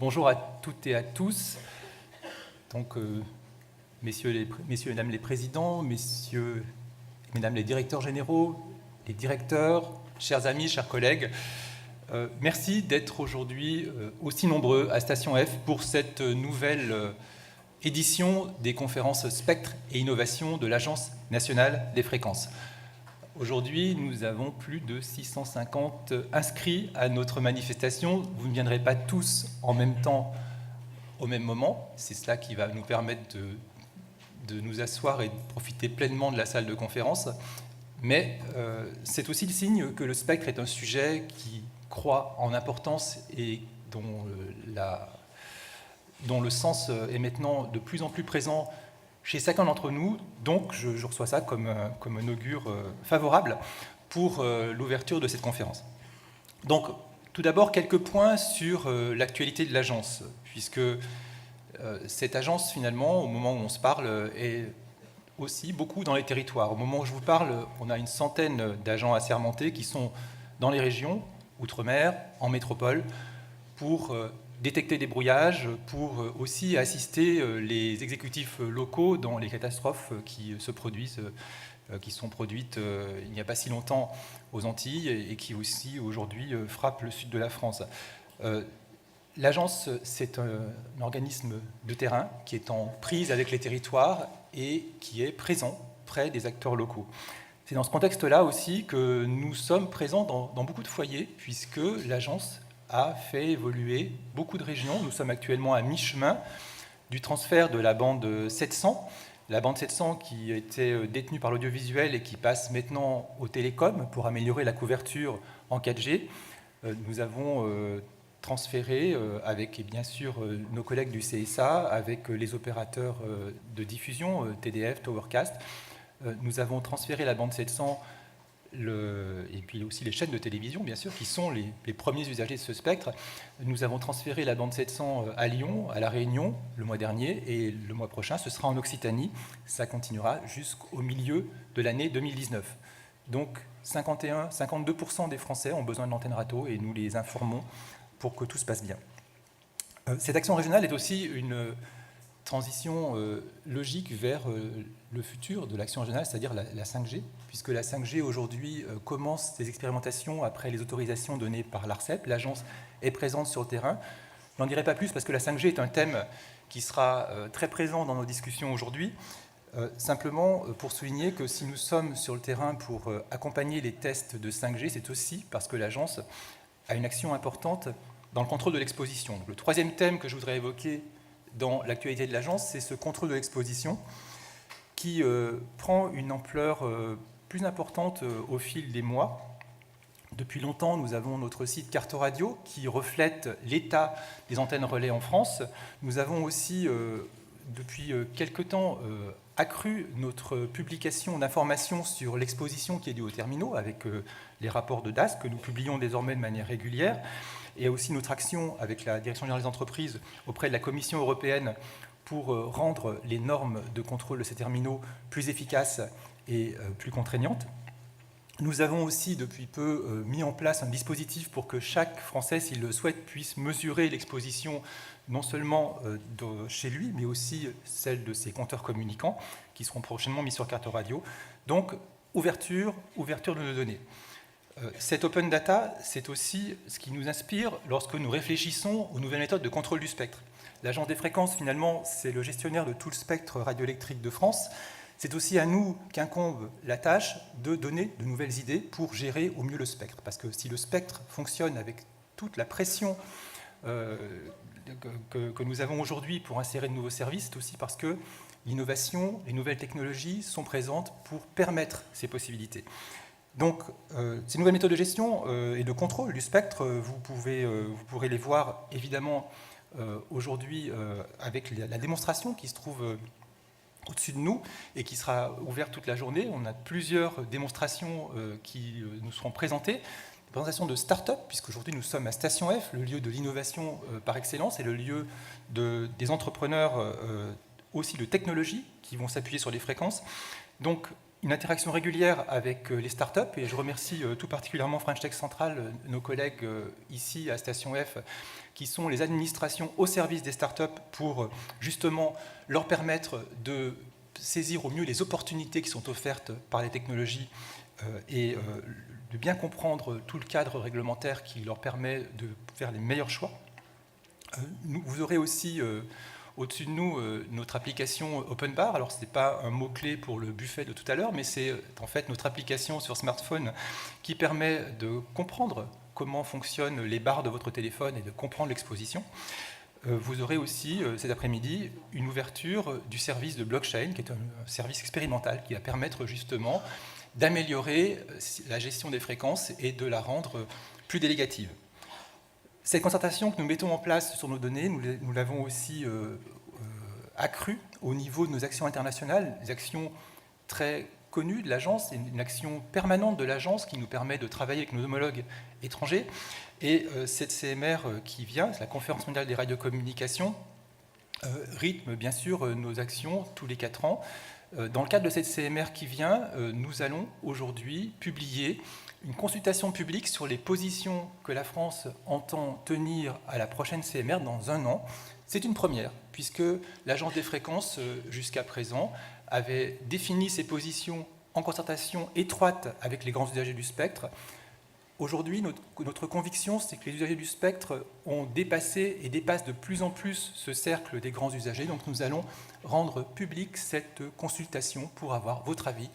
Bonjour à toutes et à tous. Donc, messieurs et mesdames les présidents, messieurs et mesdames les directeurs généraux, les directeurs, chers amis, chers collègues, merci d'être aujourd'hui aussi nombreux à Station F pour cette nouvelle édition des conférences Spectre et Innovation de l'Agence nationale des fréquences. Aujourd'hui, nous avons plus de 650 inscrits à notre manifestation. Vous ne viendrez pas tous en même temps, au même moment. C'est cela qui va nous permettre de nous asseoir et de profiter pleinement de la salle de conférence. Mais c'est aussi le signe que le spectre est un sujet qui croît en importance et dont le sens est maintenant de plus en plus présent chez chacun d'entre nous. Donc je reçois ça comme un augure favorable pour l'ouverture de cette conférence. Donc tout d'abord quelques points sur l'actualité de l'agence, puisque cette agence finalement, au moment où on se parle, est aussi beaucoup dans les territoires. Au moment où je vous parle, on a une centaine d'agents assermentés qui sont dans les régions, outre-mer, en métropole, pour détecter des brouillages, pour aussi assister les exécutifs locaux dans les catastrophes qui se produisent, qui sont produites il n'y a pas si longtemps aux Antilles et qui aussi aujourd'hui frappent le sud de la France. L'agence, c'est un organisme de terrain qui est en prise avec les territoires et qui est présent près des acteurs locaux. C'est dans ce contexte-là aussi que nous sommes présents dans beaucoup de foyers, puisque l'agence a fait évoluer beaucoup de régions. Nous sommes actuellement à mi-chemin du transfert de la bande 700, la bande 700 qui était détenue par l'audiovisuel et qui passe maintenant au télécom pour améliorer la couverture en 4G. Nous avons transféré avec bien sûr nos collègues du CSA, avec les opérateurs de diffusion, TDF, Towercast. Nous avons transféré la bande 700 et puis aussi les chaînes de télévision, bien sûr, qui sont les premiers usagers de ce spectre. Nous avons transféré la bande 700 à Lyon, à La Réunion, le mois dernier, et le mois prochain, ce sera en Occitanie. Ça continuera jusqu'au milieu de l'année 2019. Donc, 52% des Français ont besoin de l'antenne râteau, et nous les informons pour que tout se passe bien. Cette action régionale est aussi une transition logique vers le futur de l'action régionale, c'est-à-dire la 5G, puisque la 5G aujourd'hui commence ses expérimentations après les autorisations données par l'ARCEP. L'agence est présente sur le terrain. Je n'en dirai pas plus parce que la 5G est un thème qui sera très présent dans nos discussions aujourd'hui. Simplement pour souligner que si nous sommes sur le terrain pour accompagner les tests de 5G, c'est aussi parce que l'agence a une action importante dans le contrôle de l'exposition. Le troisième thème que je voudrais évoquer dans l'actualité de l'agence, c'est ce contrôle de l'exposition qui prend une ampleur plus importante au fil des mois. Depuis longtemps, nous avons notre site Carte Radio qui reflète l'état des antennes relais en France. Nous avons aussi, depuis quelque temps, accru notre publication d'informations sur l'exposition qui est due aux terminaux avec les rapports de DAS que nous publions désormais de manière régulière. Et aussi notre action avec la Direction générale des entreprises auprès de la Commission européenne pour rendre les normes de contrôle de ces terminaux plus efficaces et plus contraignantes. Nous avons aussi depuis peu mis en place un dispositif pour que chaque Français, s'il le souhaite, puisse mesurer l'exposition non seulement chez lui, mais aussi celle de ses compteurs communicants qui seront prochainement mis sur Carte Radio. Donc, ouverture de nos données. Cette open data, c'est aussi ce qui nous inspire lorsque nous réfléchissons aux nouvelles méthodes de contrôle du spectre. L'Agence des fréquences, finalement, c'est le gestionnaire de tout le spectre radioélectrique de France. C'est aussi à nous qu'incombe la tâche de donner de nouvelles idées pour gérer au mieux le spectre. Parce que si le spectre fonctionne avec toute la pression que nous avons aujourd'hui pour insérer de nouveaux services, c'est aussi parce que l'innovation, les nouvelles technologies sont présentes pour permettre ces possibilités. Donc, ces nouvelles méthodes de gestion et de contrôle du spectre, vous pourrez les voir évidemment aujourd'hui avec la démonstration qui se trouve au-dessus de nous et qui sera ouverte toute la journée. On a plusieurs démonstrations qui nous seront présentées. Des présentations de start-up, puisqu'aujourd'hui nous sommes à Station F, le lieu de l'innovation par excellence et le lieu des entrepreneurs aussi de technologie qui vont s'appuyer sur les fréquences. Donc, une interaction régulière avec les startups, et je remercie tout particulièrement French Tech Central, nos collègues ici à Station F, qui sont les administrations au service des startups pour justement leur permettre de saisir au mieux les opportunités qui sont offertes par les technologies et de bien comprendre tout le cadre réglementaire qui leur permet de faire les meilleurs choix. Vous aurez aussi au-dessus de nous notre application OpenBar. Alors ce n'est pas un mot-clé pour le buffet de tout à l'heure, mais c'est en fait notre application sur smartphone qui permet de comprendre comment fonctionnent les barres de votre téléphone et de comprendre l'exposition. Vous aurez aussi cet après-midi une ouverture du service de blockchain, qui est un service expérimental qui va permettre justement d'améliorer la gestion des fréquences et de la rendre plus délégative. Cette concertation que nous mettons en place sur nos données, nous l'avons aussi accrue au niveau de nos actions internationales, des actions très connues de l'agence, et une action permanente de l'agence qui nous permet de travailler avec nos homologues étrangers. Et cette CMR qui vient, la Conférence mondiale des radiocommunications, rythme bien sûr nos actions tous les 4 ans. Dans le cadre de cette CMR qui vient, nous allons aujourd'hui publier une consultation publique sur les positions que la France entend tenir à la prochaine CMR dans 1 an. C'est une première, puisque l'Agence des fréquences, jusqu'à présent, avait défini ses positions en concertation étroite avec les grands usagers du spectre. Aujourd'hui, notre conviction, c'est que les usagers du spectre ont dépassé et dépassent de plus en plus ce cercle des grands usagers. Donc nous allons rendre publique cette consultation pour avoir votre avis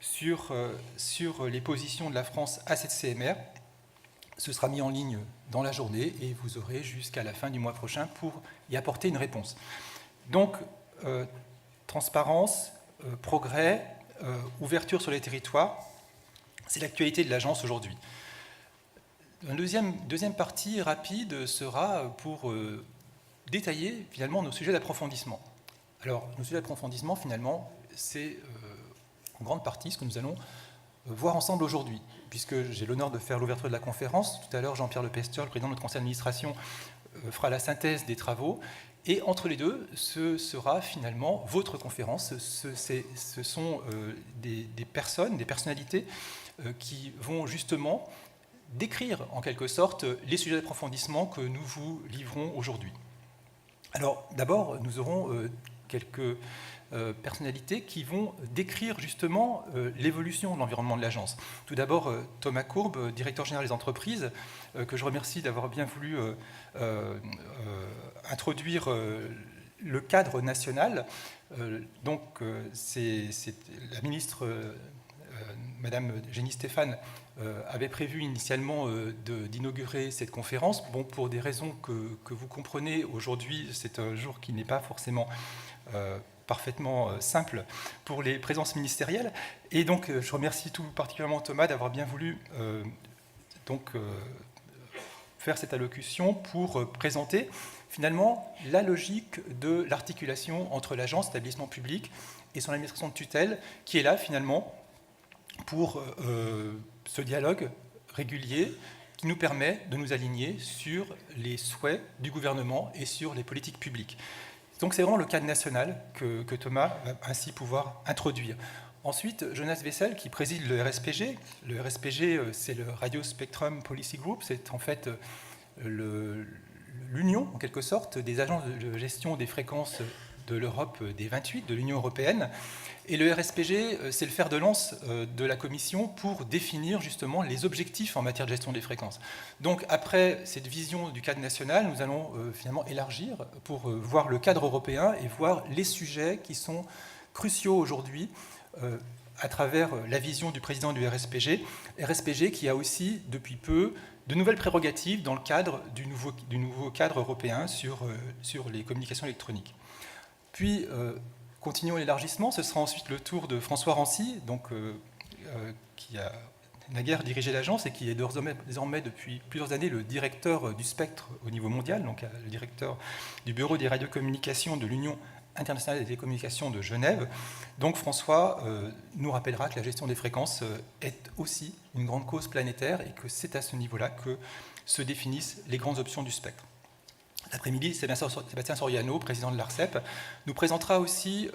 sur les positions de la France à cette CMR. Ce sera mis en ligne dans la journée et vous aurez jusqu'à la fin du mois prochain pour y apporter une réponse. Donc, transparence, progrès, ouverture sur les territoires, c'est l'actualité de l'agence aujourd'hui. Une deuxième partie rapide sera pour détailler finalement nos sujets d'approfondissement. Alors, nos sujets d'approfondissement, finalement, c'est en grande partie ce que nous allons voir ensemble aujourd'hui, puisque j'ai l'honneur de faire l'ouverture de la conférence. Tout à l'heure, Jean-Pierre Lepesteur, le président de notre conseil d'administration, fera la synthèse des travaux. Et entre les deux, ce sera finalement votre conférence. Ce sont des personnes, des personnalités qui vont justement décrire en quelque sorte les sujets d'approfondissement que nous vous livrons aujourd'hui. Alors d'abord, nous aurons quelques personnalités qui vont décrire justement l'évolution de l'environnement de l'agence. Tout d'abord, Thomas Courbe, directeur général des entreprises, que je remercie d'avoir bien voulu introduire le cadre national. Donc, c'est la ministre, Madame Génie Stéphane, avait prévu initialement d'inaugurer cette conférence. Bon, pour des raisons que vous comprenez, aujourd'hui, c'est un jour qui n'est pas forcément parfaitement simple pour les présences ministérielles. Et donc, je remercie tout particulièrement Thomas d'avoir bien voulu faire cette allocution pour présenter finalement la logique de l'articulation entre l'agence d'établissement public et son administration de tutelle, qui est là finalement pour ce dialogue régulier qui nous permet de nous aligner sur les souhaits du gouvernement et sur les politiques publiques. Donc c'est vraiment le cadre national que Thomas va ainsi pouvoir introduire. Ensuite, Jonas Wessel, qui préside le RSPG. Le RSPG, c'est le Radio Spectrum Policy Group. C'est en fait l'union, en quelque sorte, des agences de gestion des fréquences de l'Europe des 28, de l'Union européenne. Et le RSPG, c'est le fer de lance de la Commission pour définir justement les objectifs en matière de gestion des fréquences. Donc après cette vision du cadre national, nous allons finalement élargir pour voir le cadre européen et voir les sujets qui sont cruciaux aujourd'hui à travers la vision du président du RSPG qui a aussi depuis peu de nouvelles prérogatives dans le cadre du nouveau cadre européen sur les communications électroniques. Puis, continuons l'élargissement. Ce sera ensuite le tour de François Rancy, qui a naguère dirigé l'agence et qui est désormais depuis plusieurs années le directeur du spectre au niveau mondial, donc le directeur du bureau des radiocommunications de l'Union internationale des télécommunications de Genève. Donc François nous rappellera que la gestion des fréquences est aussi une grande cause planétaire et que c'est à ce niveau-là que se définissent les grandes options du spectre. L'après-midi, Sébastien Soriano, président de l'ARCEP, nous présentera aussi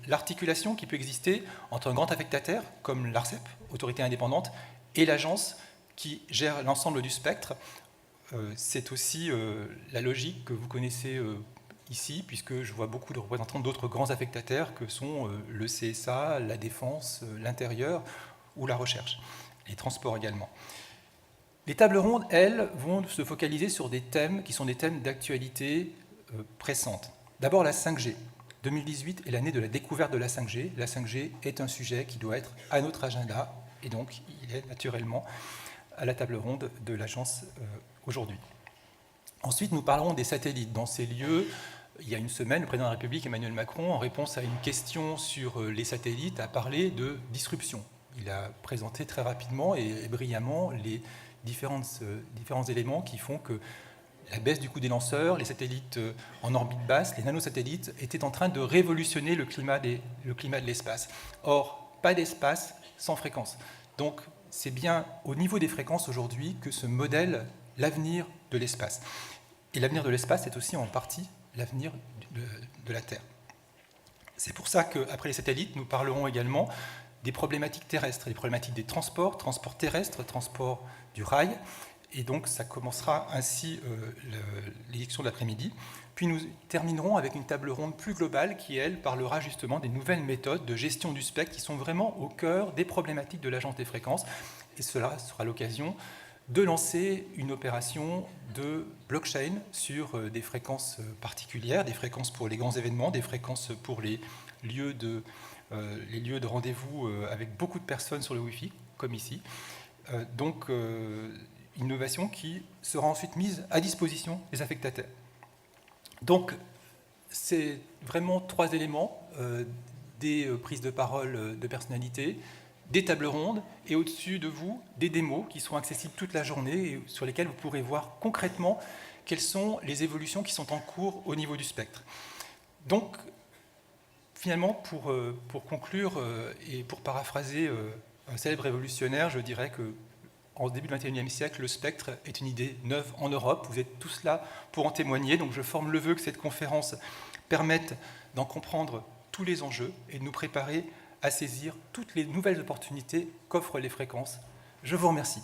l'articulation qui peut exister entre un grand affectataire, comme l'ARCEP, autorité indépendante, et l'agence qui gère l'ensemble du spectre. C'est aussi la logique que vous connaissez ici, puisque je vois beaucoup de représentants d'autres grands affectataires que sont le CSA, la défense, l'intérieur ou la recherche, les transports également. Les tables rondes, elles, vont se focaliser sur des thèmes qui sont des thèmes d'actualité pressante. D'abord la 5G. 2018 est l'année de la découverte de la 5G. La 5G est un sujet qui doit être à notre agenda, et donc il est naturellement à la table ronde de l'agence aujourd'hui. Ensuite, nous parlerons des satellites. Dans ces lieux, il y a une semaine, le président de la République, Emmanuel Macron, en réponse à une question sur les satellites, a parlé de disruption. Il a présenté très rapidement et brillamment les différents éléments qui font que la baisse du coût des lanceurs, les satellites en orbite basse, les nanosatellites, étaient en train de révolutionner le climat de l'espace. Or, pas d'espace sans fréquence. Donc, c'est bien au niveau des fréquences aujourd'hui que se modèle l'avenir de l'espace. Et l'avenir de l'espace est aussi en partie l'avenir de la Terre. C'est pour ça qu'après les satellites, nous parlerons également des problématiques terrestres, des problématiques des transports terrestres, transport du rail, et donc ça commencera ainsi l'élection de l'après-midi. Puis nous terminerons avec une table ronde plus globale qui, elle, parlera justement des nouvelles méthodes de gestion du spectre qui sont vraiment au cœur des problématiques de l'Agence des fréquences, et cela sera l'occasion de lancer une opération de blockchain sur des fréquences particulières, des fréquences pour les grands événements, des fréquences pour les lieux de rendez-vous avec beaucoup de personnes sur le Wi-Fi, comme ici. Donc, innovation qui sera ensuite mise à disposition des affectataires. Donc, c'est vraiment 3 éléments, des prises de parole de personnalités, des tables rondes et au-dessus de vous, des démos qui seront accessibles toute la journée et sur lesquelles vous pourrez voir concrètement quelles sont les évolutions qui sont en cours au niveau du spectre. Donc, finalement, pour conclure et pour paraphraser un célèbre révolutionnaire, je dirais qu'en début du XXIe siècle, le spectre est une idée neuve en Europe. Vous êtes tous là pour en témoigner. Donc, je forme le vœu que cette conférence permette d'en comprendre tous les enjeux et de nous préparer à saisir toutes les nouvelles opportunités qu'offrent les fréquences. Je vous remercie.